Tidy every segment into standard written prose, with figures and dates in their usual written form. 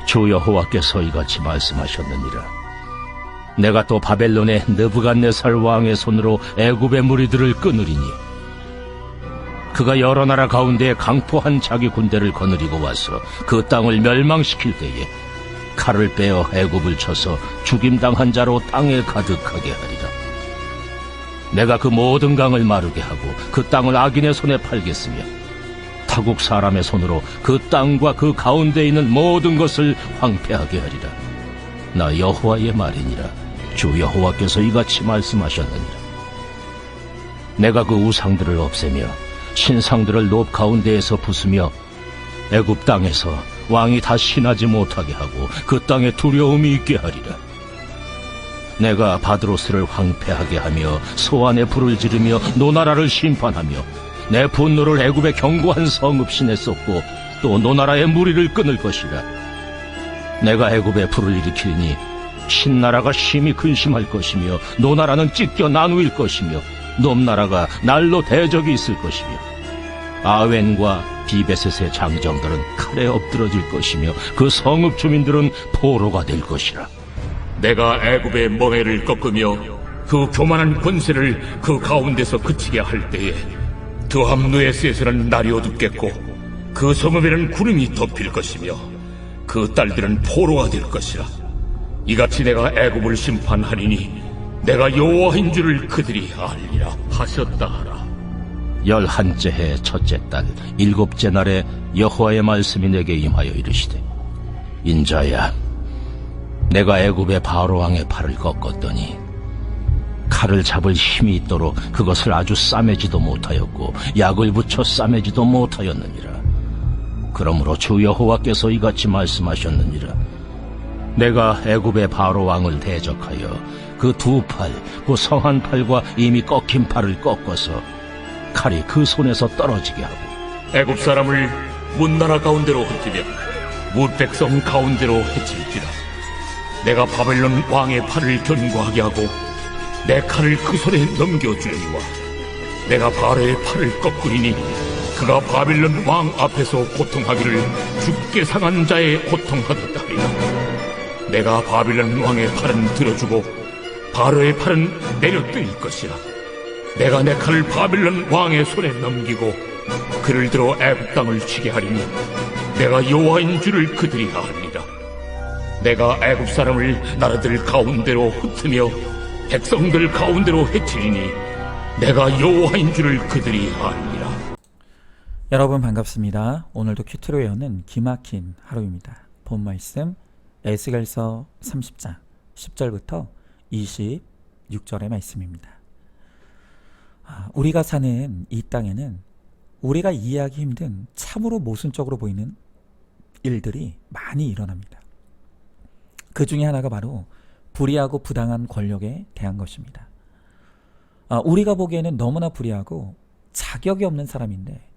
주 여호와께서 이같이 말씀하셨느니라. 내가 또 바벨론의 느부갓네살 왕의 손으로 애굽의 무리들을 끊으리니 그가 여러 나라 가운데 강포한 자기 군대를 거느리고 와서 그 땅을 멸망시킬 때에 칼을 빼어 애굽을 쳐서 죽임당한 자로 땅에 가득하게 하리라. 내가 그 모든 강을 마르게 하고 그 땅을 악인의 손에 팔겠으며 타국 사람의 손으로 그 땅과 그 가운데 있는 모든 것을 황폐하게 하리라. 나 여호와의 말이니라. 주 여호와께서 이같이 말씀하셨느니라. 내가 그 우상들을 없애며 신상들을 높 가운데에서 부수며 애굽 땅에서 왕이 다시 나지 못하게 하고 그 땅에 두려움이 있게 하리라. 내가 바드로스를 황폐하게 하며 소안에 불을 지르며 노나라를 심판하며 내 분노를 애굽의 견고한 성읍신에 쏟고 또 노나라의 무리를 끊을 것이라. 내가 애굽에 불을 일으키니 신나라가 심히 근심할 것이며 노나라는 찢겨 나누일 것이며 높나라가 날로 대적이 있을 것이며 아웬과 비베셋의 장정들은 칼에 엎드러질 것이며 그 성읍 주민들은 포로가 될 것이라. 내가 애굽의 멍에를 꺾으며 그 교만한 권세를 그 가운데서 그치게 할 때에 드함누에스에서는 날이 어둡겠고 그 성읍에는 구름이 덮일 것이며 그 딸들은 포로가 될 것이라. 이같이 내가 애굽을 심판하리니 내가 여호와인 줄을 그들이 알리라 하셨다 하라. 11째 해 첫째 달 7째 날에 여호와의 말씀이 내게 임하여 이르시되, 인자야, 내가 애굽의 바로 왕의 팔을 꺾었더니 칼을 잡을 힘이 있도록 그것을 아주 싸매지도 못하였고 약을 붙여 싸매지도 못하였느니라. 그러므로 주 여호와께서 이같이 말씀하셨느니라. 내가 애굽의 바로 왕을 대적하여 그 두 팔, 그 성한 팔과 이미 꺾인 팔을 꺾어서 칼이 그 손에서 떨어지게 하고 애굽 사람을 문나라 가운데로 흩으며 뭇백성 가운데로 해칠지라. 내가 바벨론 왕의 팔을 견고하게 하고 내 칼을 그 손에 넘겨주리와 내가 바로의 팔을 꺾으리니 그가 바벨론 왕 앞에서 고통하기를 죽게 상한 자의 고통하듯 하리라. 내가 바벨론 왕의 팔은 들어주고 바로의 팔은 내려뜨릴 것이라. 내가 내 칼을 바벨론 왕의 손에 넘기고 그를 들어 애굽 땅을 치게 하리니 내가 여호와인 줄을 그들이 아리라. 내가 애굽 사람을 나라들 가운데로 흩으며 백성들 가운데로 해치리니 내가 여호와인 줄을 그들이 아리라. 여러분 반갑습니다. 오늘도 큐티로 외우는 기막힌 하루입니다. 본 말씀 에스겔서 30장 10절부터 26절의 말씀입니다. 우리가 사는 이 땅에는 우리가 이해하기 힘든 참으로 모순적으로 보이는 일들이 많이 일어납니다. 그 중에 하나가 바로 불의하고 부당한 권력에 대한 것입니다. 우리가 보기에는 너무나 불의하고 자격이 없는 사람인데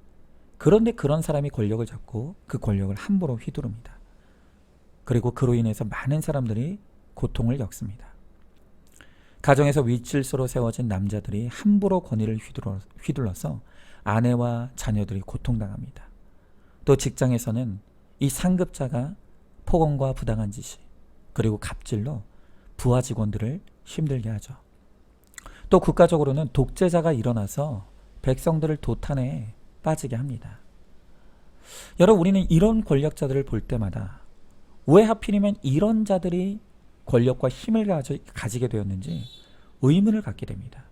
그런데 그런 사람이 권력을 잡고 그 권력을 함부로 휘두릅니다. 그리고 그로 인해서 많은 사람들이 고통을 겪습니다. 가정에서 윗질서로 세워진 남자들이 함부로 권위를 휘둘러서 아내와 자녀들이 고통당합니다. 또 직장에서는 이 상급자가 폭언과 부당한 지시 그리고 갑질로 부하 직원들을 힘들게 하죠. 또 국가적으로는 독재자가 일어나서 백성들을 도탄에 빠지게 합니다. 여러분, 우리는 이런 권력자들을 볼 때마다 왜 하필이면 이런 자들이 권력과 힘을 가지게 되었는지 의문을 갖게 됩니다.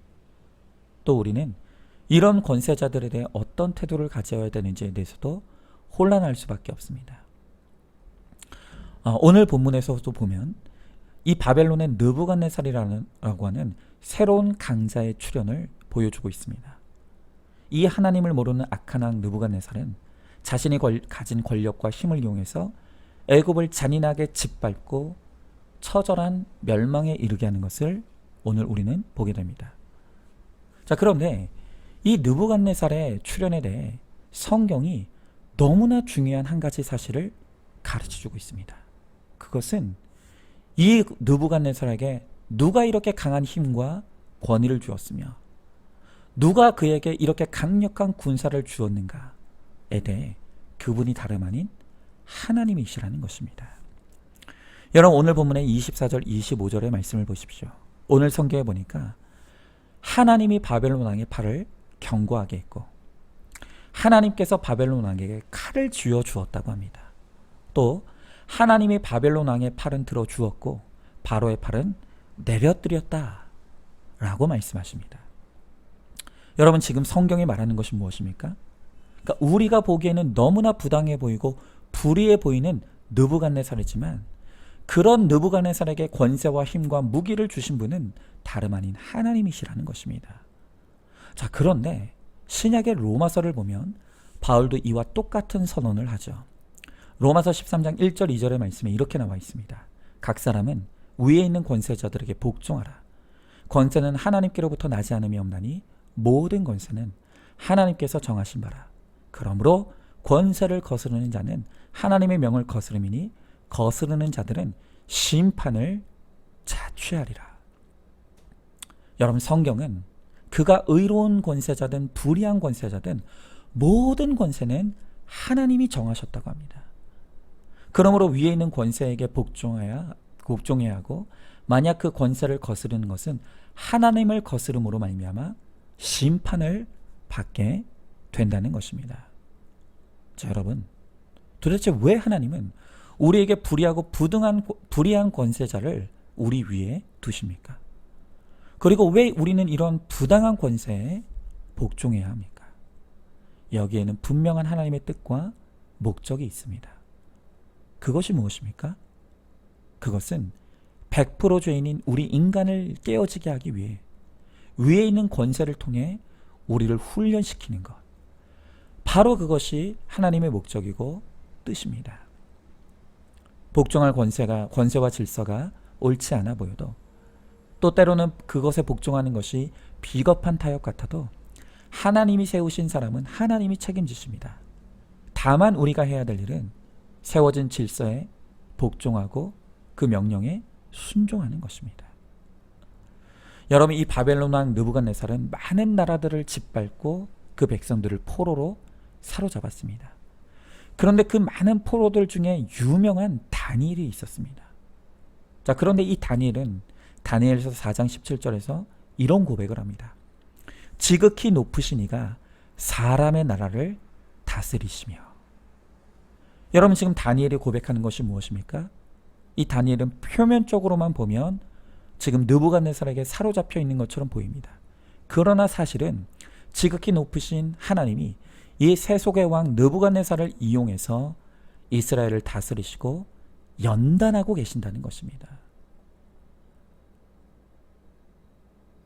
또 우리는 이런 권세자들에 대해 어떤 태도를 가져야 되는지에 대해서도 혼란할 수밖에 없습니다. 오늘 본문에서도 보면 이 바벨론의 느부갓네살이라고 하는 새로운 강자의 출현을 보여주고 있습니다. 이 하나님을 모르는 악한 왕 느부갓네살은 자신이 가진 권력과 힘을 이용해서 애굽을 잔인하게 짓밟고 처절한 멸망에 이르게 하는 것을 오늘 우리는 보게 됩니다. 자, 그런데 이 느부갓네살의 출현에 대해 성경이 너무나 중요한 한 가지 사실을 가르쳐주고 있습니다. 그것은 이 느부갓네살에게 누가 이렇게 강한 힘과 권위를 주었으며 누가 그에게 이렇게 강력한 군사를 주었는가에 대해 그분이 다름 아닌 하나님이시라는 것입니다. 여러분 오늘 본문의 24절 25절의 말씀을 보십시오. 오늘 성경에 보니까 하나님이 바벨론 왕의 팔을 견고하게 했고 하나님께서 바벨론 왕에게 칼을 쥐어 주었다고 합니다. 또 하나님이 바벨론 왕의 팔은 들어 주었고 바로의 팔은 내려뜨렸다 라고 말씀하십니다. 여러분 지금 성경이 말하는 것이 무엇입니까? 그러니까 우리가 보기에는 너무나 부당해 보이고 불의해 보이는 느부갓네살이지만 그런 느부갓네살에게 권세와 힘과 무기를 주신 분은 다름 아닌 하나님이시라는 것입니다. 자, 그런데 신약의 로마서를 보면 바울도 이와 똑같은 선언을 하죠. 로마서 13장 1절 2절의 말씀에 이렇게 나와 있습니다. 각 사람은 위에 있는 권세자들에게 복종하라. 권세는 하나님께로부터 나지 않음이 없나니 모든 권세는 하나님께서 정하신 바라. 그러므로 권세를 거스르는 자는 하나님의 명을 거스름이니 거스르는 자들은 심판을 자취하리라. 여러분 성경은 그가 의로운 권세자든 불의한 권세자든 모든 권세는 하나님이 정하셨다고 합니다. 그러므로 위에 있는 권세에게 복종해야 하고 만약 그 권세를 거스르는 것은 하나님을 거스름으로 말미암아 심판을 받게 된다는 것입니다. 자, 여러분 도대체 왜 하나님은 우리에게 불의한 권세자를 우리 위에 두십니까? 그리고 왜 우리는 이런 부당한 권세에 복종해야 합니까? 여기에는 분명한 하나님의 뜻과 목적이 있습니다. 그것이 무엇입니까? 그것은 100% 죄인인 우리 인간을 깨어지게 하기 위해 위에 있는 권세를 통해 우리를 훈련시키는 것. 바로 그것이 하나님의 목적이고 뜻입니다. 복종할 권세와 질서가 옳지 않아 보여도 또 때로는 그것에 복종하는 것이 비겁한 타협 같아도 하나님이 세우신 사람은 하나님이 책임지십니다. 다만 우리가 해야 될 일은 세워진 질서에 복종하고 그 명령에 순종하는 것입니다. 여러분 이 바벨론 왕 느부갓네살은 많은 나라들을 짓밟고 그 백성들을 포로로 사로잡았습니다. 그런데 그 많은 포로들 중에 유명한 다니엘이 있었습니다. 자, 그런데 이 다니엘은 다니엘서 4장 17절에서 이런 고백을 합니다. 지극히 높으신 이가 사람의 나라를 다스리시며. 여러분 지금 다니엘이 고백하는 것이 무엇입니까? 이 다니엘은 표면적으로만 보면 지금 느부갓네살에게 사로잡혀 있는 것처럼 보입니다. 그러나 사실은 지극히 높으신 하나님이 이 세속의 왕 느부갓네살을 이용해서 이스라엘을 다스리시고 연단하고 계신다는 것입니다.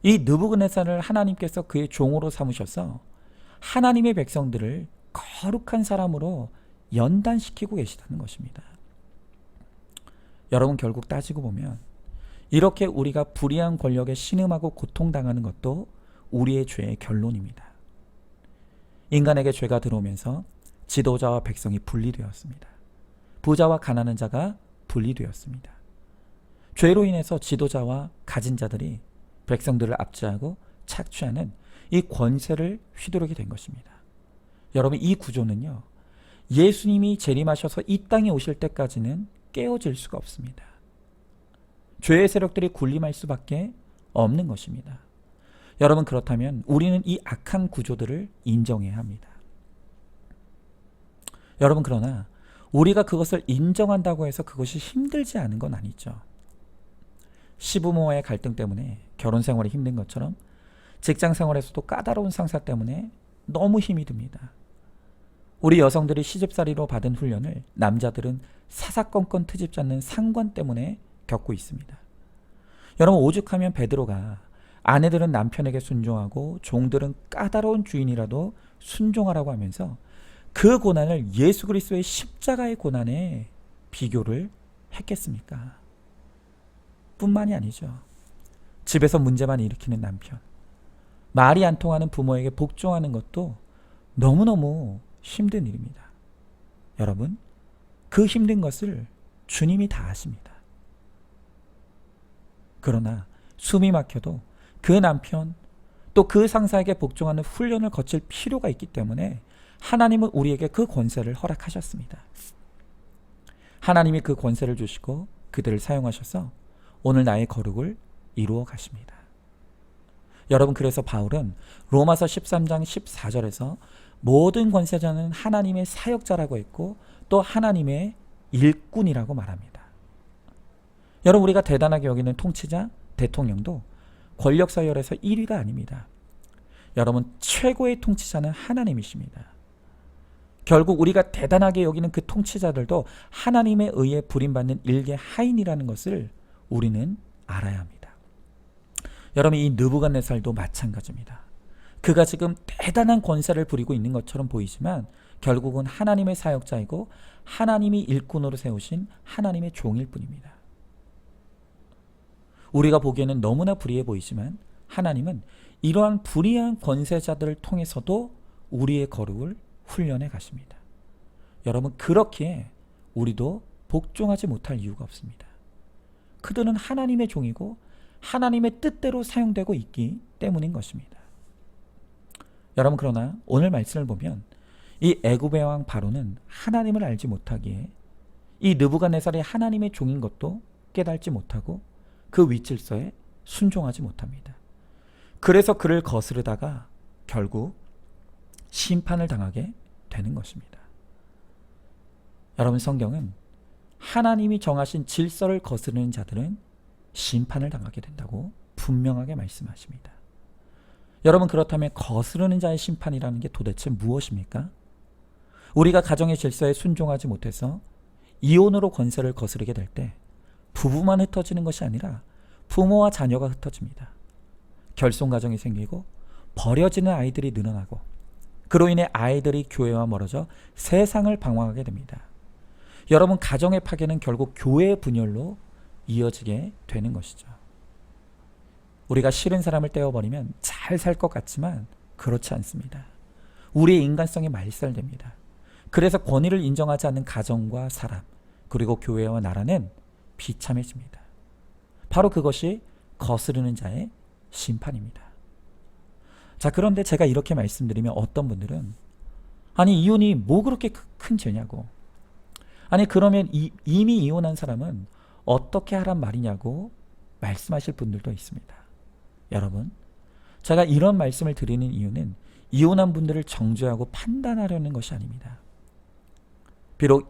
이 느부갓네살을 하나님께서 그의 종으로 삼으셔서 하나님의 백성들을 거룩한 사람으로 연단시키고 계시다는 것입니다. 여러분 결국 따지고 보면 이렇게 우리가 불의한 권력에 신음하고 고통당하는 것도 우리의 죄의 결론입니다. 인간에게 죄가 들어오면서 지도자와 백성이 분리되었습니다. 부자와 가난한 자가 분리되었습니다. 죄로 인해서 지도자와 가진 자들이 백성들을 압제하고 착취하는 이 권세를 휘두르게 된 것입니다. 여러분 이 구조는요, 예수님이 재림하셔서 이 땅에 오실 때까지는 깨어질 수가 없습니다. 죄의 세력들이 군림할 수밖에 없는 것입니다. 여러분 그렇다면 우리는 이 악한 구조들을 인정해야 합니다. 여러분 그러나 우리가 그것을 인정한다고 해서 그것이 힘들지 않은 건 아니죠. 시부모와의 갈등 때문에 결혼 생활이 힘든 것처럼 직장 생활에서도 까다로운 상사 때문에 너무 힘이 듭니다. 우리 여성들이 시집살이로 받은 훈련을 남자들은 사사건건 트집 잡는 상관 때문에 겪고 있습니다. 여러분 오죽하면 베드로가 아내들은 남편에게 순종하고 종들은 까다로운 주인이라도 순종하라고 하면서 그 고난을 예수 그리스도의 십자가의 고난에 비교를 했겠습니까? 뿐만이 아니죠. 집에서 문제만 일으키는 남편, 말이 안 통하는 부모에게 복종하는 것도 너무너무 힘든 일입니다. 여러분, 그 힘든 것을 주님이 다 아십니다. 그러나 숨이 막혀도 그 남편 또 그 상사에게 복종하는 훈련을 거칠 필요가 있기 때문에 하나님은 우리에게 그 권세를 허락하셨습니다. 하나님이 그 권세를 주시고 그들을 사용하셔서 오늘 나의 거룩을 이루어 가십니다. 여러분, 그래서 바울은 로마서 13장 14절에서 모든 권세자는 하나님의 사역자라고 했고 또 하나님의 일꾼이라고 말합니다. 여러분, 우리가 대단하게 여기는 통치자, 대통령도 권력 서열에서 1위가 아닙니다. 여러분, 최고의 통치자는 하나님이십니다. 결국 우리가 대단하게 여기는 그 통치자들도 하나님에 의해 부림받는 일개 하인이라는 것을 우리는 알아야 합니다. 여러분, 이 느부갓네살도 마찬가지입니다. 그가 지금 대단한 권세를 부리고 있는 것처럼 보이지만 결국은 하나님의 사역자이고 하나님이 일꾼으로 세우신 하나님의 종일 뿐입니다. 우리가 보기에는 너무나 불의해 보이지만 하나님은 이러한 불의한 권세자들을 통해서도 우리의 거룩을 훈련해 가십니다. 여러분, 그렇기에 우리도 복종하지 못할 이유가 없습니다. 그들은 하나님의 종이고 하나님의 뜻대로 사용되고 있기 때문인 것입니다. 여러분, 그러나 오늘 말씀을 보면 이 애굽의 왕 바로는 하나님을 알지 못하기에 이 느부갓네살이 하나님의 종인 것도 깨닫지 못하고 그 윗질서에 순종하지 못합니다. 그래서 그를 거스르다가 결국 심판을 당하게 되는 것입니다. 여러분, 성경은 하나님이 정하신 질서를 거스르는 자들은 심판을 당하게 된다고 분명하게 말씀하십니다. 여러분, 그렇다면 거스르는 자의 심판이라는 게 도대체 무엇입니까? 우리가 가정의 질서에 순종하지 못해서 이혼으로 권세를 거스르게 될 때 부부만 흩어지는 것이 아니라 부모와 자녀가 흩어집니다. 결손가정이 생기고 버려지는 아이들이 늘어나고 그로 인해 아이들이 교회와 멀어져 세상을 방황하게 됩니다. 여러분, 가정의 파괴는 결국 교회의 분열로 이어지게 되는 것이죠. 우리가 싫은 사람을 떼어버리면 잘 살 것 같지만 그렇지 않습니다. 우리의 인간성이 말살됩니다. 그래서 권위를 인정하지 않는 가정과 사람, 그리고 교회와 나라는 비참해집니다. 바로 그것이 거스르는 자의 심판입니다. 자, 그런데 제가 이렇게 말씀드리면 어떤 분들은 아니, 이혼이 뭐 그렇게 큰 죄냐고, 아니 그러면 이미 이혼한 사람은 어떻게 하란 말이냐고 말씀하실 분들도 있습니다. 여러분, 제가 이런 말씀을 드리는 이유는 이혼한 분들을 정죄하고 판단하려는 것이 아닙니다. 비록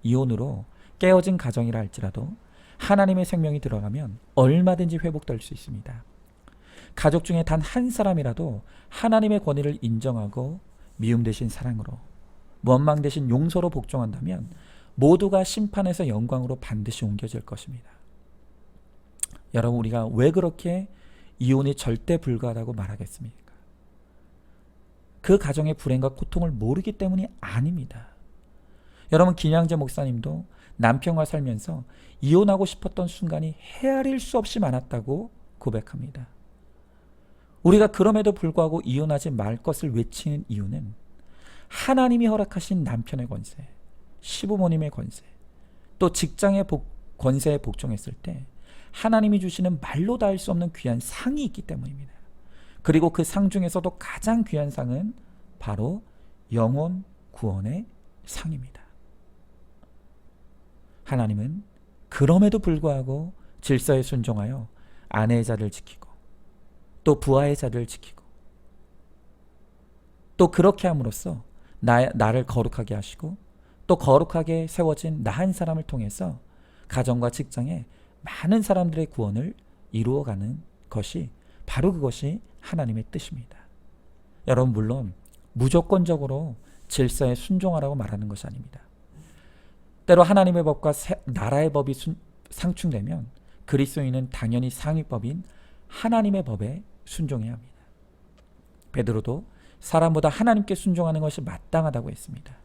이혼으로 깨어진 가정이라 할지라도 하나님의 생명이 들어가면 얼마든지 회복될 수 있습니다. 가족 중에 단 한 사람이라도 하나님의 권위를 인정하고 미움 대신 사랑으로, 원망 대신 용서로 복종한다면 모두가 심판에서 영광으로 반드시 옮겨질 것입니다. 여러분, 우리가 왜 그렇게 이혼이 절대 불가하다고 말하겠습니까? 그 가정의 불행과 고통을 모르기 때문이 아닙니다. 여러분, 김양재 목사님도 남편과 살면서 이혼하고 싶었던 순간이 헤아릴 수 없이 많았다고 고백합니다. 우리가 그럼에도 불구하고 이혼하지 말 것을 외치는 이유는 하나님이 허락하신 남편의 권세, 시부모님의 권세, 또 직장의 권세에 복종했을 때 하나님이 주시는 말로 다 할 수 없는 귀한 상이 있기 때문입니다. 그리고 그 상 중에서도 가장 귀한 상은 바로 영혼 구원의 상입니다. 하나님은 그럼에도 불구하고 질서에 순종하여 아내의 자리를 지키고 또 부하의 자리를 지키고 또 그렇게 함으로써 나를 거룩하게 하시고 또 거룩하게 세워진 나 한 사람을 통해서 가정과 직장에 많은 사람들의 구원을 이루어가는 것이 바로 그것이 하나님의 뜻입니다. 여러분, 물론 무조건적으로 질서에 순종하라고 말하는 것이 아닙니다. 때로 하나님의 법과 나라의 법이 상충되면 그리스도인은 당연히 상위법인 하나님의 법에 순종해야 합니다. 베드로도 사람보다 하나님께 순종하는 것이 마땅하다고 했습니다.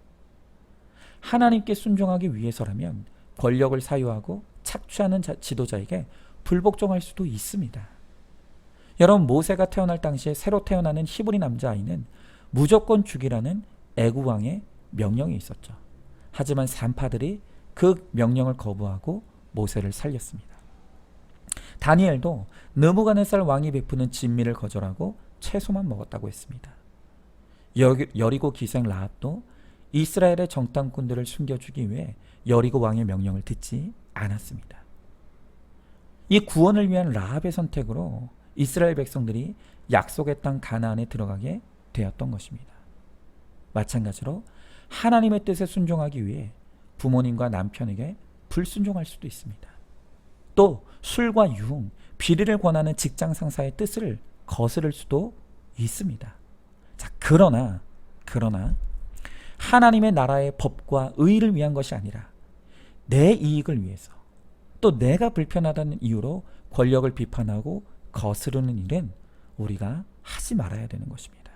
하나님께 순종하기 위해서라면 권력을 사유하고 착취하는 지도자에게 불복종할 수도 있습니다. 여러분, 모세가 태어날 당시에 새로 태어나는 히브리 남자아이는 무조건 죽이라는 애굽 왕의 명령이 있었죠. 하지만 산파들이 그 명령을 거부하고 모세를 살렸습니다. 다니엘도 느부갓네살 왕이 베푸는 진미를 거절하고 채소만 먹었다고 했습니다. 여리고 기생 라합도 이스라엘의 정탐꾼들을 숨겨주기 위해 여리고 왕의 명령을 듣지 않았습니다. 이 구원을 위한 라합의 선택으로 이스라엘 백성들이 약속의 땅 가나안에 들어가게 되었던 것입니다. 마찬가지로 하나님의 뜻에 순종하기 위해 부모님과 남편에게 불순종할 수도 있습니다. 또 술과 유흥, 비리를 권하는 직장 상사의 뜻을 거스를 수도 있습니다. 자, 그러나 하나님의 나라의 법과 의를 위한 것이 아니라 내 이익을 위해서, 또 내가 불편하다는 이유로 권력을 비판하고 거스르는 일은 우리가 하지 말아야 되는 것입니다.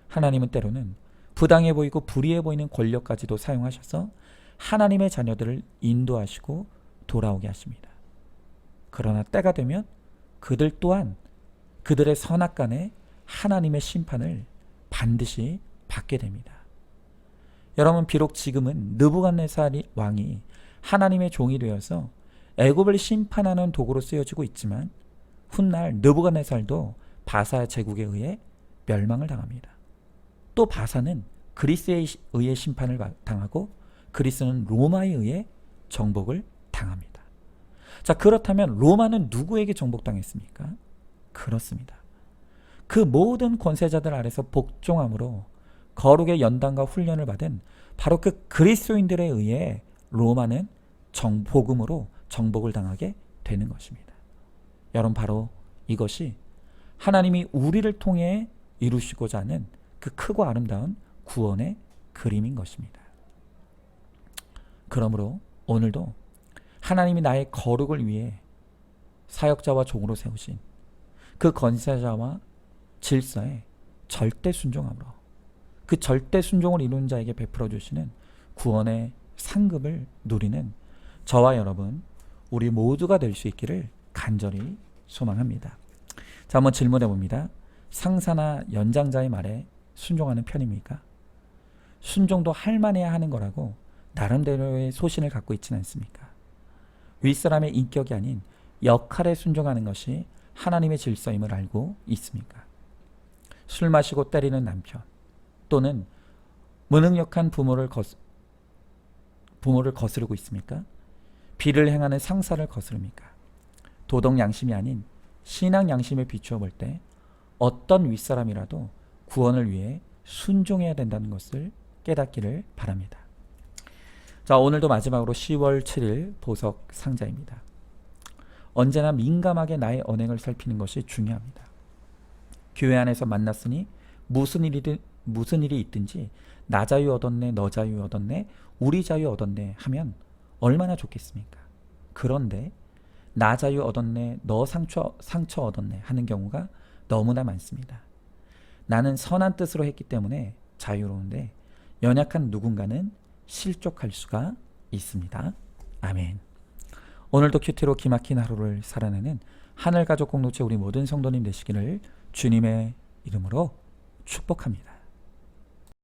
하나님은 때로는 부당해 보이고 불의해 보이는 권력까지도 사용하셔서 하나님의 자녀들을 인도하시고 돌아오게 하십니다. 그러나 때가 되면 그들 또한 그들의 선악간에 하나님의 심판을 반드시 받게 됩니다. 여러분, 비록 지금은 느부갓네살 왕이 하나님의 종이 되어서 애굽을 심판하는 도구로 쓰여지고 있지만 훗날 느부갓네살도 바사 제국에 의해 멸망을 당합니다. 또 바사는 그리스에 의해 심판을 당하고 그리스는 로마에 의해 정복을 당합니다. 자, 그렇다면 로마는 누구에게 정복당했습니까? 그렇습니다. 그 모든 권세자들 아래서 복종함으로 거룩의 연단과 훈련을 받은 바로 그 그리스도인들에 의해 로마는 복음으로 정복을 당하게 되는 것입니다. 여러분, 바로 이것이 하나님이 우리를 통해 이루시고자 하는 그 크고 아름다운 구원의 그림인 것입니다. 그러므로 오늘도 하나님이 나의 거룩을 위해 사역자와 종으로 세우신 그 권세자와 질서에 절대 순종함으로 그 절대 순종을 이루는 자에게 베풀어 주시는 구원의 상급을 누리는 저와 여러분, 우리 모두가 될 수 있기를 간절히 소망합니다. 자, 한번 질문해 봅니다. 상사나 연장자의 말에 순종하는 편입니까? 순종도 할 만해야 하는 거라고 나름대로의 소신을 갖고 있지는 않습니까? 윗사람의 인격이 아닌 역할에 순종하는 것이 하나님의 질서임을 알고 있습니까? 술 마시고 때리는 남편, 또는 무능력한 부모를 거스르고 있습니까? 비를 행하는 상사를 거스릅니까? 도덕 양심이 아닌 신앙 양심에 비추어 볼 때 어떤 윗사람이라도 구원을 위해 순종해야 된다는 것을 깨닫기를 바랍니다. 자, 오늘도 마지막으로 10월 7일 보석 상자입니다. 언제나 민감하게 나의 언행을 살피는 것이 중요합니다. 교회 안에서 만났으니 무슨 일이 있든지 나 자유 얻었네, 너 자유 얻었네, 우리 자유 얻었네 하면 얼마나 좋겠습니까? 그런데 나 자유 얻었네, 너 상처 얻었네 하는 경우가 너무나 많습니다. 나는 선한 뜻으로 했기 때문에 자유로운데 연약한 누군가는 실족할 수가 있습니다. 아멘. 오늘도 큐티로 기막힌 하루를 살아내는 하늘가족 공동체 우리 모든 성도님 되시기를 주님의 이름으로 축복합니다.